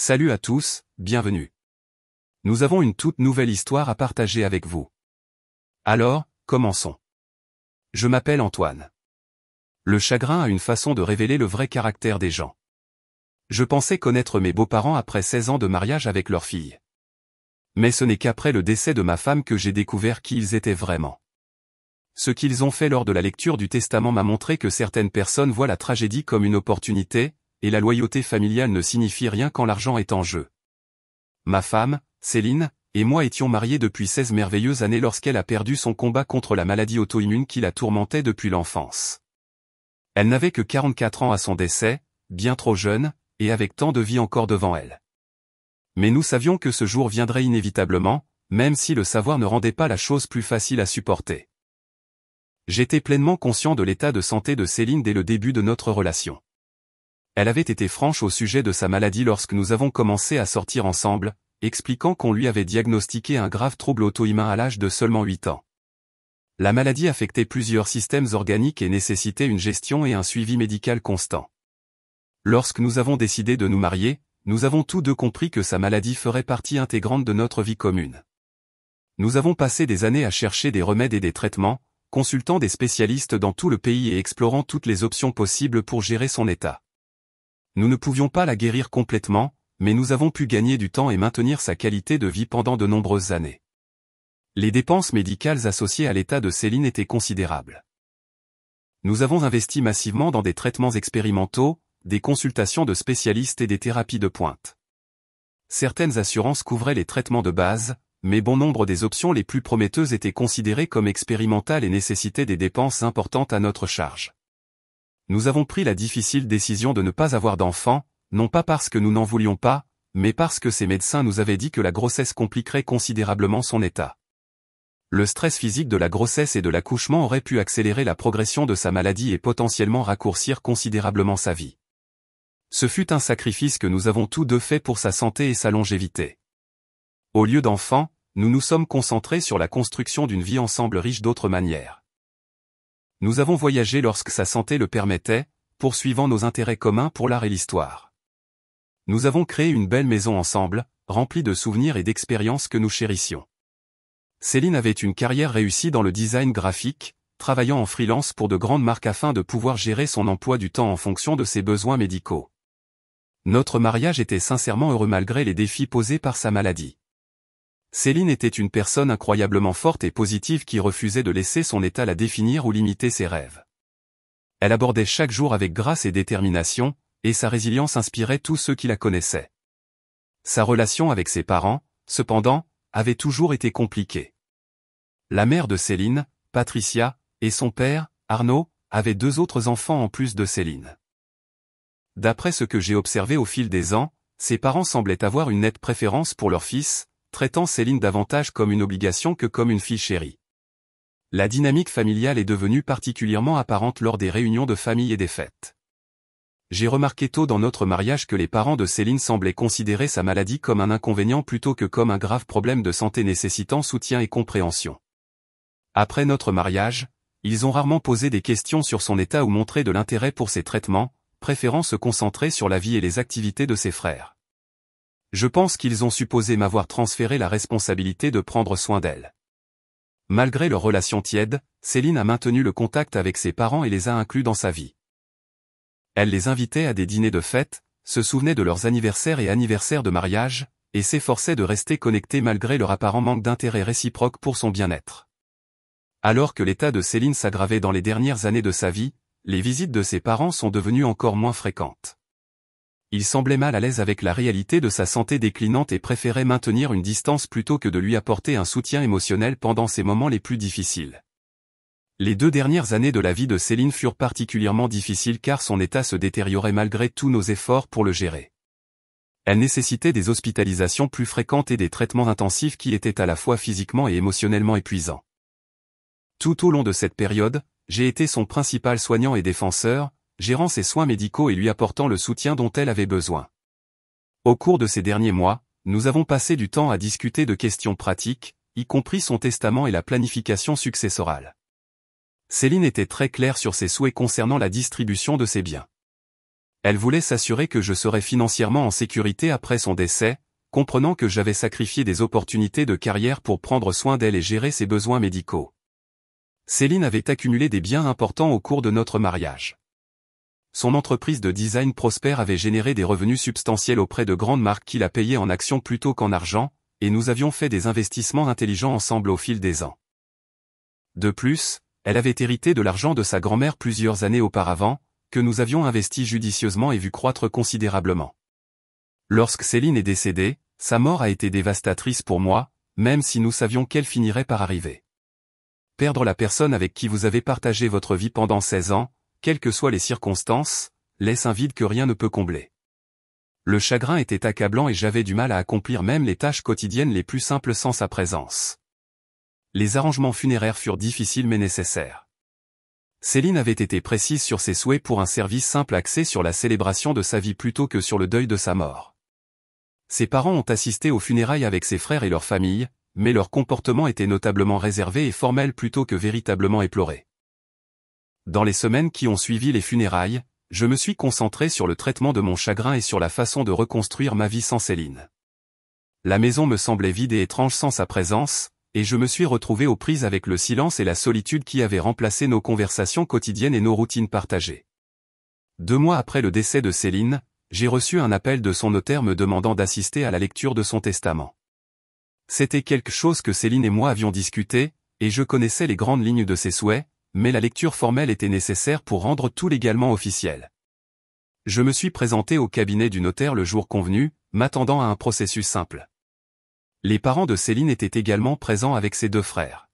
Salut à tous, bienvenue. Nous avons une toute nouvelle histoire à partager avec vous. Alors, commençons. Je m'appelle Antoine. Le chagrin a une façon de révéler le vrai caractère des gens. Je pensais connaître mes beaux-parents après 16 ans de mariage avec leur fille. Mais ce n'est qu'après le décès de ma femme que j'ai découvert qui ils étaient vraiment. Ce qu'ils ont fait lors de la lecture du testament m'a montré que certaines personnes voient la tragédie comme une opportunité, et la loyauté familiale ne signifie rien quand l'argent est en jeu. Ma femme, Céline, et moi étions mariés depuis 16 merveilleuses années lorsqu'elle a perdu son combat contre la maladie auto-immune qui la tourmentait depuis l'enfance. Elle n'avait que 44 ans à son décès, bien trop jeune, et avec tant de vie encore devant elle. Mais nous savions que ce jour viendrait inévitablement, même si le savoir ne rendait pas la chose plus facile à supporter. J'étais pleinement conscient de l'état de santé de Céline dès le début de notre relation. Elle avait été franche au sujet de sa maladie lorsque nous avons commencé à sortir ensemble, expliquant qu'on lui avait diagnostiqué un grave trouble auto-immun à l'âge de seulement 8 ans. La maladie affectait plusieurs systèmes organiques et nécessitait une gestion et un suivi médical constant. Lorsque nous avons décidé de nous marier, nous avons tous deux compris que sa maladie ferait partie intégrante de notre vie commune. Nous avons passé des années à chercher des remèdes et des traitements, consultant des spécialistes dans tout le pays et explorant toutes les options possibles pour gérer son état. Nous ne pouvions pas la guérir complètement, mais nous avons pu gagner du temps et maintenir sa qualité de vie pendant de nombreuses années. Les dépenses médicales associées à l'état de Céline étaient considérables. Nous avons investi massivement dans des traitements expérimentaux, des consultations de spécialistes et des thérapies de pointe. Certaines assurances couvraient les traitements de base, mais bon nombre des options les plus prometteuses étaient considérées comme expérimentales et nécessitaient des dépenses importantes à notre charge. Nous avons pris la difficile décision de ne pas avoir d'enfants, non pas parce que nous n'en voulions pas, mais parce que ces médecins nous avaient dit que la grossesse compliquerait considérablement son état. Le stress physique de la grossesse et de l'accouchement aurait pu accélérer la progression de sa maladie et potentiellement raccourcir considérablement sa vie. Ce fut un sacrifice que nous avons tous deux fait pour sa santé et sa longévité. Au lieu d'enfants, nous nous sommes concentrés sur la construction d'une vie ensemble riche d'autres manières. Nous avons voyagé lorsque sa santé le permettait, poursuivant nos intérêts communs pour l'art et l'histoire. Nous avons créé une belle maison ensemble, remplie de souvenirs et d'expériences que nous chérissions. Céline avait une carrière réussie dans le design graphique, travaillant en freelance pour de grandes marques afin de pouvoir gérer son emploi du temps en fonction de ses besoins médicaux. Notre mariage était sincèrement heureux malgré les défis posés par sa maladie. Céline était une personne incroyablement forte et positive qui refusait de laisser son état la définir ou limiter ses rêves. Elle abordait chaque jour avec grâce et détermination, et sa résilience inspirait tous ceux qui la connaissaient. Sa relation avec ses parents, cependant, avait toujours été compliquée. La mère de Céline, Patricia, et son père, Arnaud, avaient 2 autres enfants en plus de Céline. D'après ce que j'ai observé au fil des ans, ses parents semblaient avoir une nette préférence pour leur fils, traitant Céline davantage comme une obligation que comme une fille chérie. La dynamique familiale est devenue particulièrement apparente lors des réunions de famille et des fêtes. J'ai remarqué tôt dans notre mariage que les parents de Céline semblaient considérer sa maladie comme un inconvénient plutôt que comme un grave problème de santé nécessitant soutien et compréhension. Après notre mariage, ils ont rarement posé des questions sur son état ou montré de l'intérêt pour ses traitements, préférant se concentrer sur la vie et les activités de ses frères. Je pense qu'ils ont supposé m'avoir transféré la responsabilité de prendre soin d'elle. Malgré leur relation tiède, Céline a maintenu le contact avec ses parents et les a inclus dans sa vie. Elle les invitait à des dîners de fête, se souvenait de leurs anniversaires et anniversaires de mariage, et s'efforçait de rester connectée malgré leur apparent manque d'intérêt réciproque pour son bien-être. Alors que l'état de Céline s'aggravait dans les dernières années de sa vie, les visites de ses parents sont devenues encore moins fréquentes. Il semblait mal à l'aise avec la réalité de sa santé déclinante et préférait maintenir une distance plutôt que de lui apporter un soutien émotionnel pendant ses moments les plus difficiles. Les 2 dernières années de la vie de Céline furent particulièrement difficiles car son état se détériorait malgré tous nos efforts pour le gérer. Elle nécessitait des hospitalisations plus fréquentes et des traitements intensifs qui étaient à la fois physiquement et émotionnellement épuisants. Tout au long de cette période, j'ai été son principal soignant et défenseur, gérant ses soins médicaux et lui apportant le soutien dont elle avait besoin. Au cours de ces derniers mois, nous avons passé du temps à discuter de questions pratiques, y compris son testament et la planification successorale. Céline était très claire sur ses souhaits concernant la distribution de ses biens. Elle voulait s'assurer que je serais financièrement en sécurité après son décès, comprenant que j'avais sacrifié des opportunités de carrière pour prendre soin d'elle et gérer ses besoins médicaux. Céline avait accumulé des biens importants au cours de notre mariage. Son entreprise de design prospère avait généré des revenus substantiels auprès de grandes marques qui la payaient en actions plutôt qu'en argent, et nous avions fait des investissements intelligents ensemble au fil des ans. De plus, elle avait hérité de l'argent de sa grand-mère plusieurs années auparavant, que nous avions investi judicieusement et vu croître considérablement. Lorsque Céline est décédée, sa mort a été dévastatrice pour moi, même si nous savions qu'elle finirait par arriver. Perdre la personne avec qui vous avez partagé votre vie pendant 16 ans, quelles que soient les circonstances, laisse un vide que rien ne peut combler. Le chagrin était accablant et j'avais du mal à accomplir même les tâches quotidiennes les plus simples sans sa présence. Les arrangements funéraires furent difficiles mais nécessaires. Céline avait été précise sur ses souhaits pour un service simple axé sur la célébration de sa vie plutôt que sur le deuil de sa mort. Ses parents ont assisté aux funérailles avec ses frères et leurs familles, mais leur comportement était notablement réservé et formel plutôt que véritablement éploré. Dans les semaines qui ont suivi les funérailles, je me suis concentré sur le traitement de mon chagrin et sur la façon de reconstruire ma vie sans Céline. La maison me semblait vide et étrange sans sa présence, et je me suis retrouvé aux prises avec le silence et la solitude qui avaient remplacé nos conversations quotidiennes et nos routines partagées. 2 mois après le décès de Céline, j'ai reçu un appel de son notaire me demandant d'assister à la lecture de son testament. C'était quelque chose que Céline et moi avions discuté, et je connaissais les grandes lignes de ses souhaits, mais la lecture formelle était nécessaire pour rendre tout légalement officiel. Je me suis présenté au cabinet du notaire le jour convenu, m'attendant à un processus simple. Les parents de Céline étaient également présents avec ses 2 frères.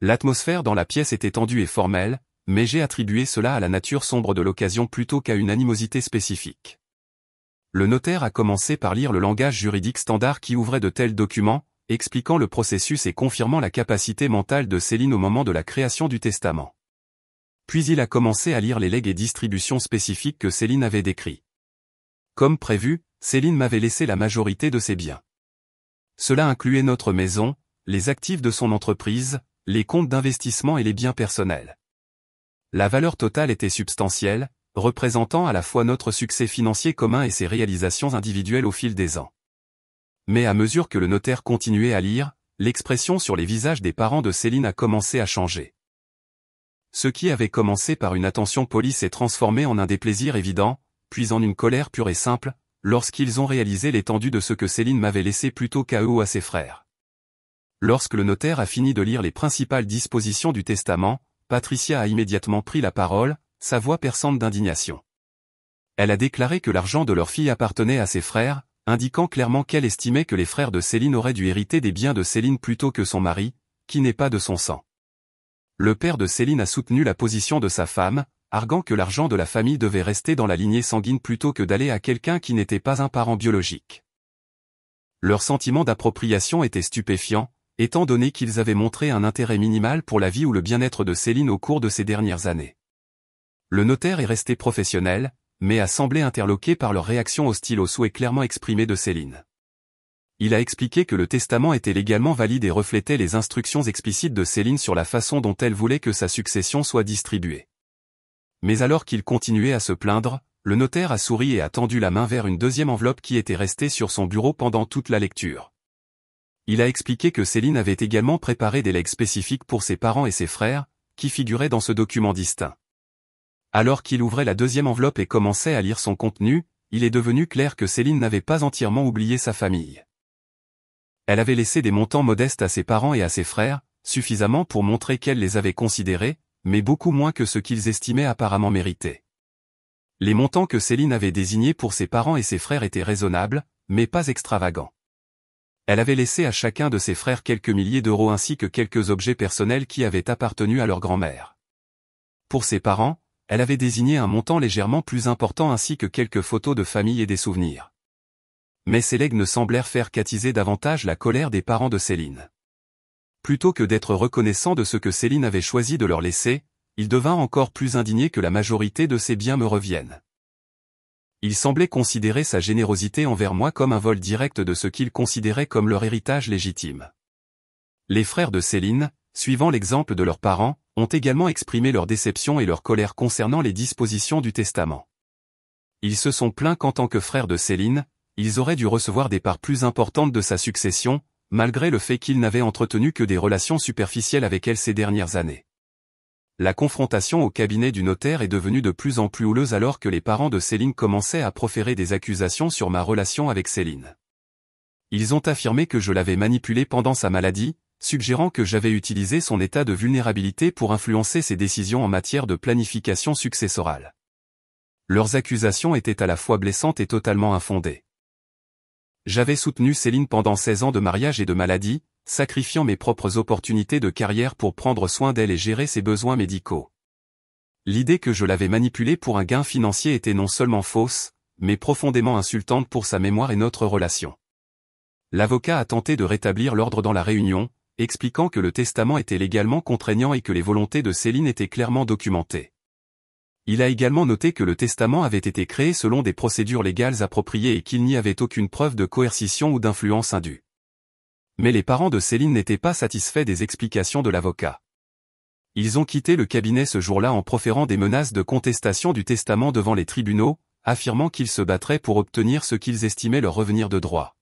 L'atmosphère dans la pièce était tendue et formelle, mais j'ai attribué cela à la nature sombre de l'occasion plutôt qu'à une animosité spécifique. Le notaire a commencé par lire le langage juridique standard qui ouvrait de tels documents, expliquant le processus et confirmant la capacité mentale de Céline au moment de la création du testament. Puis il a commencé à lire les legs et distributions spécifiques que Céline avait décrits. Comme prévu, Céline m'avait laissé la majorité de ses biens. Cela incluait notre maison, les actifs de son entreprise, les comptes d'investissement et les biens personnels. La valeur totale était substantielle, représentant à la fois notre succès financier commun et ses réalisations individuelles au fil des ans. Mais à mesure que le notaire continuait à lire, l'expression sur les visages des parents de Céline a commencé à changer. Ce qui avait commencé par une attention polie s'est transformé en un déplaisir évident, puis en une colère pure et simple, lorsqu'ils ont réalisé l'étendue de ce que Céline m'avait laissé plutôt qu'à eux ou à ses frères. Lorsque le notaire a fini de lire les principales dispositions du testament, Patricia a immédiatement pris la parole, sa voix perçante d'indignation. Elle a déclaré que l'argent de leur fille appartenait à ses frères, indiquant clairement qu'elle estimait que les frères de Céline auraient dû hériter des biens de Céline plutôt que son mari, qui n'est pas de son sang. Le père de Céline a soutenu la position de sa femme, arguant que l'argent de la famille devait rester dans la lignée sanguine plutôt que d'aller à quelqu'un qui n'était pas un parent biologique. Leur sentiment d'appropriation était stupéfiant, étant donné qu'ils avaient montré un intérêt minimal pour la vie ou le bien-être de Céline au cours de ces dernières années. Le notaire est resté professionnel, mais a semblé interloqué par leur réaction hostile aux souhaits clairement exprimés de Céline. Il a expliqué que le testament était légalement valide et reflétait les instructions explicites de Céline sur la façon dont elle voulait que sa succession soit distribuée. Mais alors qu'il continuait à se plaindre, le notaire a souri et a tendu la main vers une deuxième enveloppe qui était restée sur son bureau pendant toute la lecture. Il a expliqué que Céline avait également préparé des legs spécifiques pour ses parents et ses frères, qui figuraient dans ce document distinct. Alors qu'il ouvrait la deuxième enveloppe et commençait à lire son contenu, il est devenu clair que Céline n'avait pas entièrement oublié sa famille. Elle avait laissé des montants modestes à ses parents et à ses frères, suffisamment pour montrer qu'elle les avait considérés, mais beaucoup moins que ce qu'ils estimaient apparemment mériter. Les montants que Céline avait désignés pour ses parents et ses frères étaient raisonnables, mais pas extravagants. Elle avait laissé à chacun de ses frères quelques milliers d'euros ainsi que quelques objets personnels qui avaient appartenu à leur grand-mère. Pour ses parents, elle avait désigné un montant légèrement plus important ainsi que quelques photos de famille et des souvenirs. Mais ces legs ne semblèrent faire qu'attiser davantage la colère des parents de Céline. Plutôt que d'être reconnaissant de ce que Céline avait choisi de leur laisser, il devint encore plus indigné que la majorité de ses biens me reviennent. Il semblait considérer sa générosité envers moi comme un vol direct de ce qu'il considérait comme leur héritage légitime. Les frères de Céline, suivant l'exemple de leurs parents, ont également exprimé leur déception et leur colère concernant les dispositions du testament. Ils se sont plaints qu'en tant que frères de Céline, ils auraient dû recevoir des parts plus importantes de sa succession, malgré le fait qu'ils n'avaient entretenu que des relations superficielles avec elle ces dernières années. La confrontation au cabinet du notaire est devenue de plus en plus houleuse alors que les parents de Céline commençaient à proférer des accusations sur ma relation avec Céline. Ils ont affirmé que je l'avais manipulée pendant sa maladie, suggérant que j'avais utilisé son état de vulnérabilité pour influencer ses décisions en matière de planification successorale. Leurs accusations étaient à la fois blessantes et totalement infondées. J'avais soutenu Céline pendant 16 ans de mariage et de maladie, sacrifiant mes propres opportunités de carrière pour prendre soin d'elle et gérer ses besoins médicaux. L'idée que je l'avais manipulée pour un gain financier était non seulement fausse, mais profondément insultante pour sa mémoire et notre relation. L'avocat a tenté de rétablir l'ordre dans la réunion, expliquant que le testament était légalement contraignant et que les volontés de Céline étaient clairement documentées. Il a également noté que le testament avait été créé selon des procédures légales appropriées et qu'il n'y avait aucune preuve de coercition ou d'influence indue. Mais les parents de Céline n'étaient pas satisfaits des explications de l'avocat. Ils ont quitté le cabinet ce jour-là en proférant des menaces de contestation du testament devant les tribunaux, affirmant qu'ils se battraient pour obtenir ce qu'ils estimaient leur revenir de droit.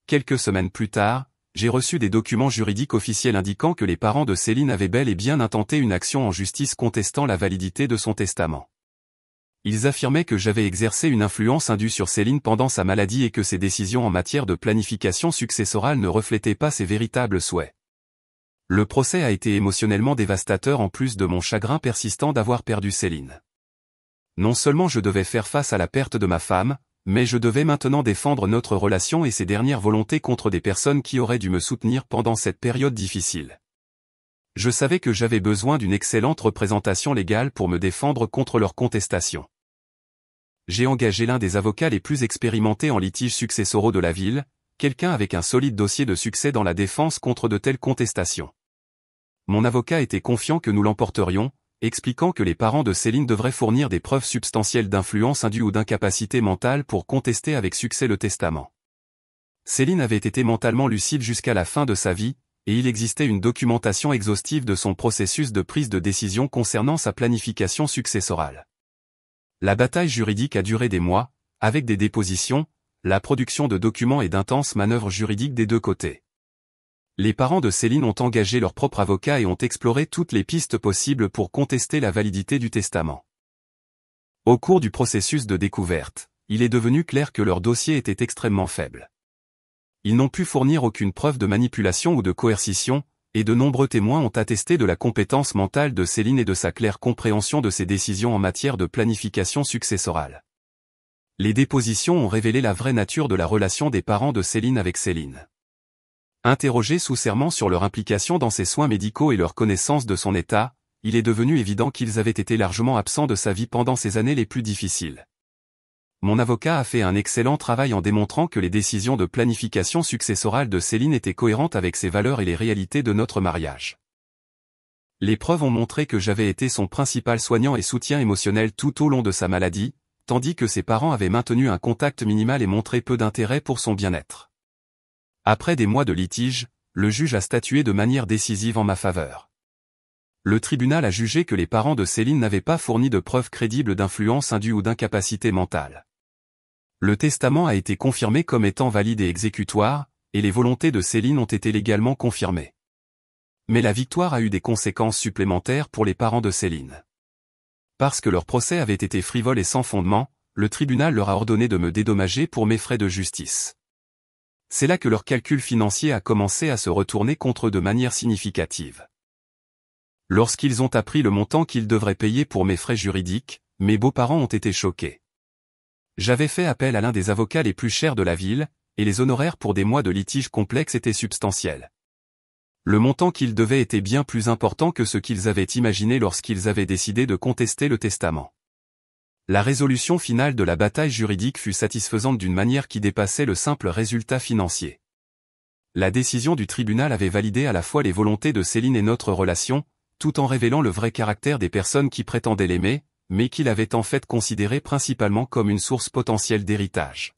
Quelques semaines plus tard, j'ai reçu des documents juridiques officiels indiquant que les parents de Céline avaient bel et bien intenté une action en justice contestant la validité de son testament. Ils affirmaient que j'avais exercé une influence indue sur Céline pendant sa maladie et que ses décisions en matière de planification successorale ne reflétaient pas ses véritables souhaits. Le procès a été émotionnellement dévastateur en plus de mon chagrin persistant d'avoir perdu Céline. Non seulement je devais faire face à la perte de ma femme, mais je devais maintenant défendre notre relation et ses dernières volontés contre des personnes qui auraient dû me soutenir pendant cette période difficile. Je savais que j'avais besoin d'une excellente représentation légale pour me défendre contre leurs contestations. J'ai engagé l'un des avocats les plus expérimentés en litiges successoraux de la ville, quelqu'un avec un solide dossier de succès dans la défense contre de telles contestations. Mon avocat était confiant que nous l'emporterions, expliquant que les parents de Céline devraient fournir des preuves substantielles d'influence indue ou d'incapacité mentale pour contester avec succès le testament. Céline avait été mentalement lucide jusqu'à la fin de sa vie, et il existait une documentation exhaustive de son processus de prise de décision concernant sa planification successorale. La bataille juridique a duré des mois, avec des dépositions, la production de documents et d'intenses manœuvres juridiques des deux côtés. Les parents de Céline ont engagé leur propre avocat et ont exploré toutes les pistes possibles pour contester la validité du testament. Au cours du processus de découverte, il est devenu clair que leur dossier était extrêmement faible. Ils n'ont pu fournir aucune preuve de manipulation ou de coercition, et de nombreux témoins ont attesté de la compétence mentale de Céline et de sa claire compréhension de ses décisions en matière de planification successorale. Les dépositions ont révélé la vraie nature de la relation des parents de Céline avec Céline. Interrogés sous serment sur leur implication dans ses soins médicaux et leur connaissance de son état, il est devenu évident qu'ils avaient été largement absents de sa vie pendant ces années les plus difficiles. Mon avocat a fait un excellent travail en démontrant que les décisions de planification successorale de Céline étaient cohérentes avec ses valeurs et les réalités de notre mariage. Les preuves ont montré que j'avais été son principal soignant et soutien émotionnel tout au long de sa maladie, tandis que ses parents avaient maintenu un contact minimal et montré peu d'intérêt pour son bien-être. Après des mois de litige, le juge a statué de manière décisive en ma faveur. Le tribunal a jugé que les parents de Céline n'avaient pas fourni de preuves crédibles d'influence indue ou d'incapacité mentale. Le testament a été confirmé comme étant valide et exécutoire, et les volontés de Céline ont été légalement confirmées. Mais la victoire a eu des conséquences supplémentaires pour les parents de Céline. Parce que leur procès avait été frivole et sans fondement, le tribunal leur a ordonné de me dédommager pour mes frais de justice. C'est là que leur calcul financier a commencé à se retourner contre eux de manière significative. Lorsqu'ils ont appris le montant qu'ils devraient payer pour mes frais juridiques, mes beaux-parents ont été choqués. J'avais fait appel à l'un des avocats les plus chers de la ville, et les honoraires pour des mois de litige complexes étaient substantiels. Le montant qu'ils devaient était bien plus important que ce qu'ils avaient imaginé lorsqu'ils avaient décidé de contester le testament. La résolution finale de la bataille juridique fut satisfaisante d'une manière qui dépassait le simple résultat financier. La décision du tribunal avait validé à la fois les volontés de Céline et notre relation, tout en révélant le vrai caractère des personnes qui prétendaient l'aimer, mais qu'il avait en fait considéré principalement comme une source potentielle d'héritage.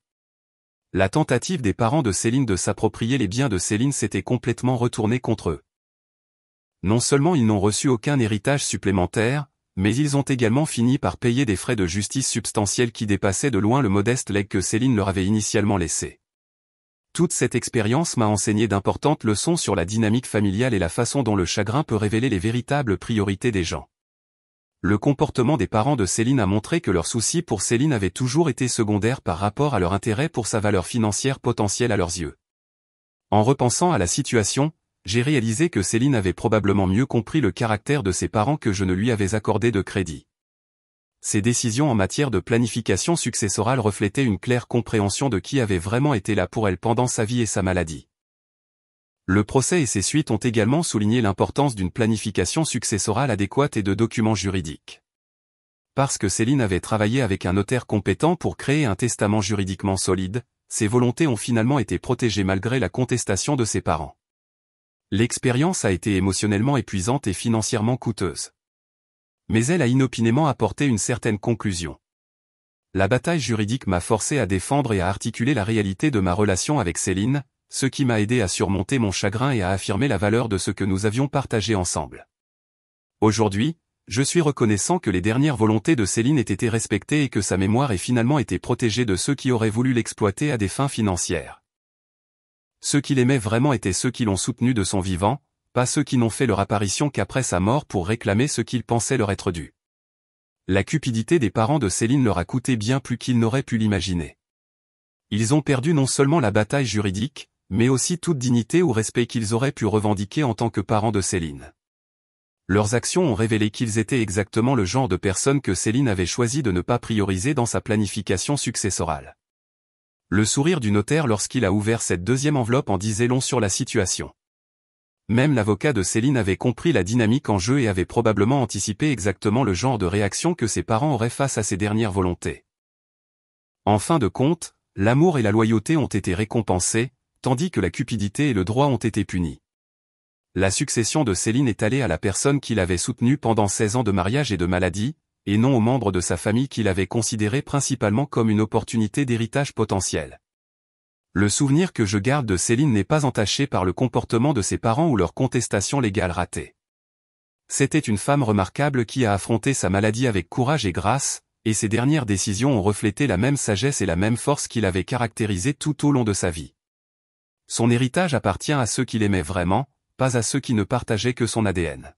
La tentative des parents de Céline de s'approprier les biens de Céline s'était complètement retournée contre eux. Non seulement ils n'ont reçu aucun héritage supplémentaire, Mais ils ont également fini par payer des frais de justice substantiels qui dépassaient de loin le modeste legs que Céline leur avait initialement laissé. Toute cette expérience m'a enseigné d'importantes leçons sur la dynamique familiale et la façon dont le chagrin peut révéler les véritables priorités des gens. Le comportement des parents de Céline a montré que leur souci pour Céline avait toujours été secondaire par rapport à leur intérêt pour sa valeur financière potentielle à leurs yeux. En repensant à la situation, j'ai réalisé que Céline avait probablement mieux compris le caractère de ses parents que je ne lui avais accordé de crédit. Ses décisions en matière de planification successorale reflétaient une claire compréhension de qui avait vraiment été là pour elle pendant sa vie et sa maladie. Le procès et ses suites ont également souligné l'importance d'une planification successorale adéquate et de documents juridiques. Parce que Céline avait travaillé avec un notaire compétent pour créer un testament juridiquement solide, ses volontés ont finalement été protégées malgré la contestation de ses parents. L'expérience a été émotionnellement épuisante et financièrement coûteuse. Mais elle a inopinément apporté une certaine conclusion. La bataille juridique m'a forcé à défendre et à articuler la réalité de ma relation avec Céline, ce qui m'a aidé à surmonter mon chagrin et à affirmer la valeur de ce que nous avions partagé ensemble. Aujourd'hui, je suis reconnaissant que les dernières volontés de Céline aient été respectées et que sa mémoire ait finalement été protégée de ceux qui auraient voulu l'exploiter à des fins financières. Ceux qui l'aimaient vraiment étaient ceux qui l'ont soutenu de son vivant, pas ceux qui n'ont fait leur apparition qu'après sa mort pour réclamer ce qu'ils pensaient leur être dû. La cupidité des parents de Céline leur a coûté bien plus qu'ils n'auraient pu l'imaginer. Ils ont perdu non seulement la bataille juridique, mais aussi toute dignité ou respect qu'ils auraient pu revendiquer en tant que parents de Céline. Leurs actions ont révélé qu'ils étaient exactement le genre de personnes que Céline avait choisi de ne pas prioriser dans sa planification successorale. Le sourire du notaire lorsqu'il a ouvert cette deuxième enveloppe en disait long sur la situation. Même l'avocat de Céline avait compris la dynamique en jeu et avait probablement anticipé exactement le genre de réaction que ses parents auraient face à ses dernières volontés. En fin de compte, l'amour et la loyauté ont été récompensés, tandis que la cupidité et le droit ont été punis. La succession de Céline est allée à la personne qui l'avait soutenue pendant 16 ans de mariage et de maladie, et non aux membres de sa famille qu'il avait considérés principalement comme une opportunité d'héritage potentiel. Le souvenir que je garde de Céline n'est pas entaché par le comportement de ses parents ou leur contestation légale ratée. C'était une femme remarquable qui a affronté sa maladie avec courage et grâce, et ses dernières décisions ont reflété la même sagesse et la même force qui l'avaient caractérisée tout au long de sa vie. Son héritage appartient à ceux qui l'aimaient vraiment, pas à ceux qui ne partageaient que son ADN.